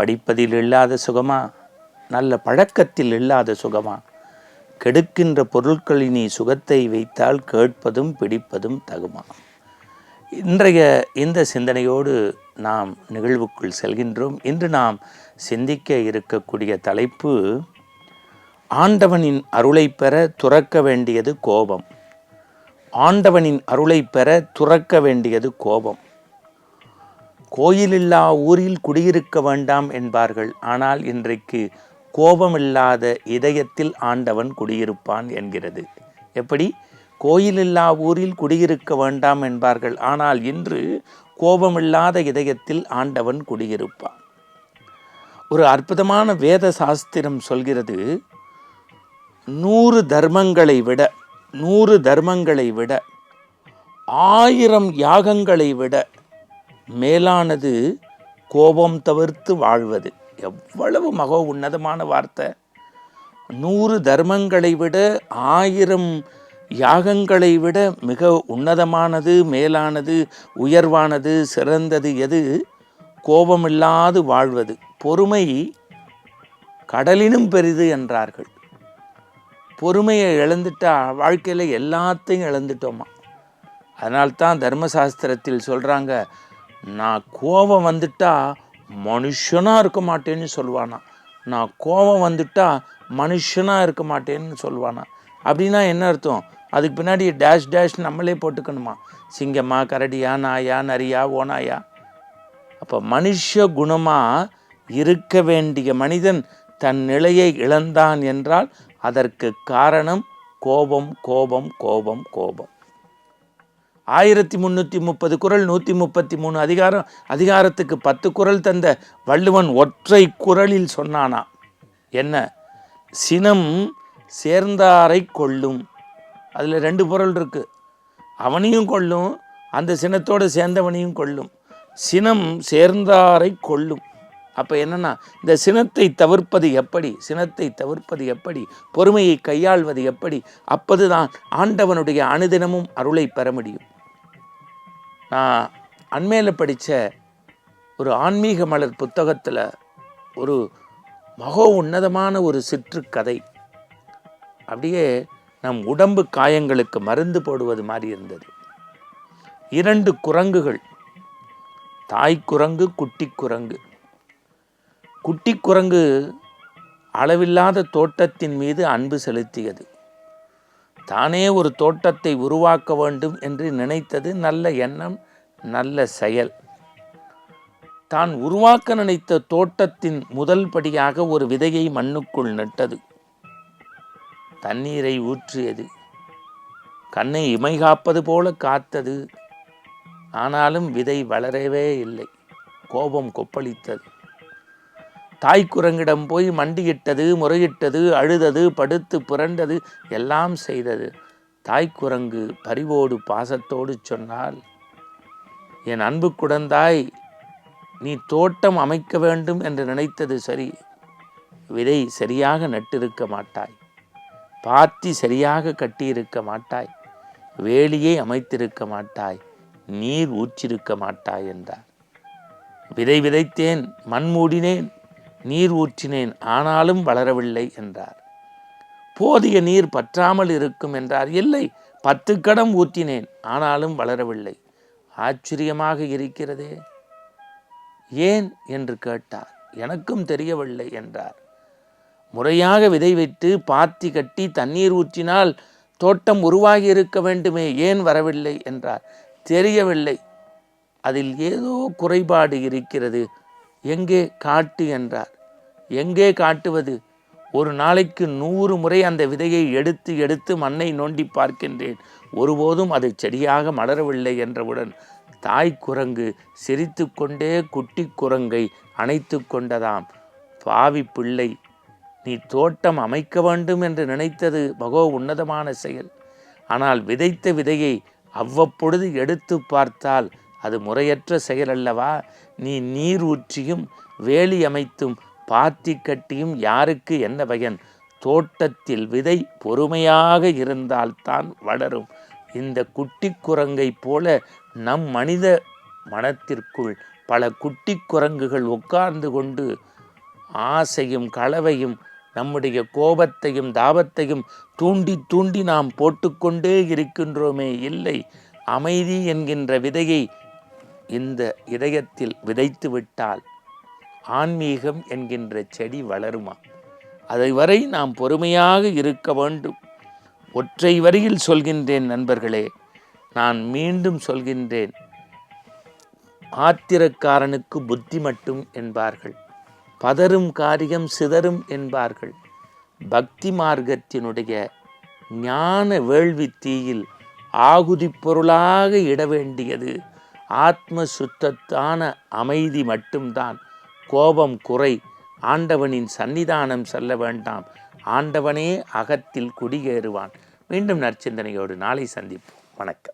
படிப்பதில் இல்லாத சுகமா, நல்ல பழக்கத்தில் இல்லாத சுகமா? கெடுக்கின்ற பொருட்களில் நீ சுகத்தை வைத்தால் கேட்பதும் பிடிப்பதும் தகுமா? இன்றைய இந்த சிந்தனையோடு நாம் நிகழ்வுக்குள் செல்கின்றோம். இன்று நாம் சிந்திக்க இருக்கக்கூடிய தலைப்பு, ஆண்டவனின் அருளை பெற துறக்க வேண்டியது கோபம். ஆண்டவனின் அருளை பெற துறக்க வேண்டியது கோபம். கோயிலில்லா ஊரில் குடியிருக்க வேண்டாம் என்பார்கள். ஆனால் இன்றைக்கு கோபமில்லாத இதயத்தில் ஆண்டவன் குடியிருப்பான் என்கிறது. எப்படி? கோயிலில்லா ஊரில் குடியிருக்க வேண்டாம் என்பார்கள். ஆனால் இன்று கோபமில்லாத இதயத்தில் ஆண்டவன் குடியிருப்பான். ஒரு அற்புதமான வேத சாஸ்திரம் சொல்கிறது, 100 தர்மங்களை விட 1000 யாகங்களை விட மேலானது கோபம் தவிர்த்து வாழ்வது. எவ்வளவு மகா உன்னதமான வார்த்தை! 100 தர்மங்களை விட 1000 யாகங்களை விட மிக உன்னதமானது, மேலானது, உயர்வானது, சிறந்தது எது? கோபமில்லாது வாழ்வது. பொறுமை கடலினும் பெரிது என்றார்கள். பொறுமையை இழந்துட்டா வாழ்க்கையில் எல்லாத்தையும் இழந்துட்டோமா. அதனால்தான் தர்மசாஸ்திரத்தில் சொல்கிறாங்க, நான் கோபம் வந்துட்டா மனுஷனாக இருக்க மாட்டேன்னு சொல்லுவானா. நான் கோபம் வந்துட்டா மனுஷனாக இருக்க மாட்டேன்னு சொல்லுவானா. அப்படின்னா என்ன அர்த்தம்? அதுக்கு பின்னாடி டேஷ் நம்மளே போட்டுக்கணுமா? சிங்கமா, கரடியா, நாயா, நரியா, ஓனாயா? அப்போ மனுஷ குணமாக இருக்க வேண்டிய மனிதன் தன் நிலையை இழந்தான் என்றால் அதற்கு காரணம் கோபம், கோபம், கோபம், கோபம். 1330 குறள், 133 அதிகாரத்துக்கு 10 குறள் தந்த வள்ளுவன் ஒற்றை குறளில் சொன்னானா என்ன? சினம் சேர்ந்தாரை கொள்ளும். அதில் 2 பொருள் இருக்கு. அவனையும் கொள்ளும், அந்த சினத்தோடு சேர்ந்தவனையும் கொள்ளும். சினம் சேர்ந்தாரை கொள்ளும். அப்போ என்னன்னா, இந்த சினத்தை தவிர்ப்பது எப்படி? பொறுமையை கையாள்வது எப்படி? அப்போதுதான் ஆண்டவனுடைய அனுதினமும் அருளை பெற முடியும். நான் அண்மையில் படித்த ஒரு ஆன்மீக மலர் புத்தகத்தில் ஒரு மகா உன்னதமான ஒரு சிற்றுக்கதை, அப்படியே நம் உடம்பு காயங்களுக்கு மருந்து போடுவது மாதிரி இருந்தது. 2 குரங்குகள், தாய் குரங்கு, குட்டி குரங்கு. குட்டி குரங்கு அளவில்லாத தோட்டத்தின் மீது அன்பு செலுத்தியது. தானே ஒரு தோட்டத்தை உருவாக்க வேண்டும் என்று நினைத்தது. நல்ல எண்ணம், நல்ல செயல். தான் உருவாக்க நினைத்த தோட்டத்தின் முதல் படியாக ஒரு விதையை மண்ணுக்குள் நட்டது. தண்ணீரை ஊற்றியது. கண்ணை இமை காப்பது போல காத்தது. ஆனாலும் விதை வளரவே இல்லை. கோபம் கொப்பளித்தது. தாய்க்குரங்கிடம் போய் மண்டியிட்டது, முறையிட்டது, அழுதது, படுத்து புரண்டது, எல்லாம் செய்தது. தாய்க்குரங்கு பரிவோடு பாசத்தோடு சொன்னால், என் அன்பு குழந்தாய், நீ தோட்டம் அமைக்க வேண்டும் என்று நினைத்தது சரி. விதை சரியாக நட்டிருக்க மாட்டாய், பாத்தி சரியாக கட்டியிருக்க மாட்டாய், வேலியை அமைத்திருக்க மாட்டாய், நீர் ஊற்றிருக்க மாட்டாய் என்றார். விதை விதைத்தேன், மண் மூடினேன், நீர் ஊற்றினேன், ஆனாலும் வளரவில்லை என்றார். போதிய நீர் பற்றாமல் இருக்கும் என்றார். இல்லை, 10 கடம் ஊற்றினேன், ஆனாலும் வளரவில்லை. ஆச்சரியமாக இருக்கிறதே, ஏன் என்று கேட்டார். எனக்கும் தெரியவில்லை என்றார். முறையாக விதை வைத்து பாத்தி கட்டி தண்ணீர் ஊற்றினால் தோட்டம் உருவாகி இருக்க வேண்டுமே, ஏன் வரவில்லை என்றார். தெரியவில்லை, அதில் ஏதோ குறைபாடு இருக்கிறது, எங்கே காட்டு என்றார். எங்கே காட்டுவது? ஒரு நாளைக்கு 100 முறை அந்த விதையை எடுத்து மண்ணை நோண்டி பார்க்கின்றேன், ஒருபோதும் அது செடியாக மலரவில்லை என்றவுடன் தாய் குரங்கு சிரித்து கொண்டே குட்டி குரங்கை அணைத்து கொண்டதாம். பாவி பிள்ளை, நீ தோட்டம் அமைக்க வேண்டும் என்று நினைத்தது மகோ உன்னதமான செயல். ஆனால் விதைத்த விதையை அவ்வப்பொழுது எடுத்து பார்த்தால் அது முறையற்ற செயல் அல்லவா? நீ நீர் ஊற்றியும் வேலி அமைத்தும் பாத்தி கட்டியும் யாருக்கு என்ன பயன்? தோட்டத்தில் விதை பொறுமையாக இருந்தால்தான் வளரும். இந்த குட்டி குரங்கை போல நம் மனித மனத்திற்குள் பல குட்டி குரங்குகள் உட்கார்ந்து கொண்டு ஆசையும் களவையும் நம்முடைய கோபத்தையும் தாபத்தையும் தூண்டி தூண்டி நாம் போட்டுக்கொண்டே இருக்கின்றோமே. இல்லை, அமைதி என்கின்ற விதையை இந்த இதயத்தில் விதைத்து விட்டால் ஆன்மீகம் என்கின்ற செடி வளருமா? அதை வரை நாம் பொறுமையாக இருக்க வேண்டும். ஒற்றை வரியில் சொல்கின்றேன் நண்பர்களே, நான் மீண்டும் சொல்கின்றேன், ஆத்திரக்காரனுக்கு புத்தி மட்டும் என்பார்கள், பதறும் காரியம் சிதறும் என்பார்கள். பக்தி மார்க்கத்தினுடைய ஞான வேள்வி தீயில் ஆகுதி பொருளாக இட வேண்டியது ஆத்ம சுத்தத்தான அமைதி மட்டும்தான். கோபம் குறை, ஆண்டவனின் சன்னிதானம் செல்ல வேண்டாம், ஆண்டவனே அகத்தில் குடியேறுவான். மீண்டும் நற்சிந்தனையோடு நாளை சந்திப்போம். வணக்கம்.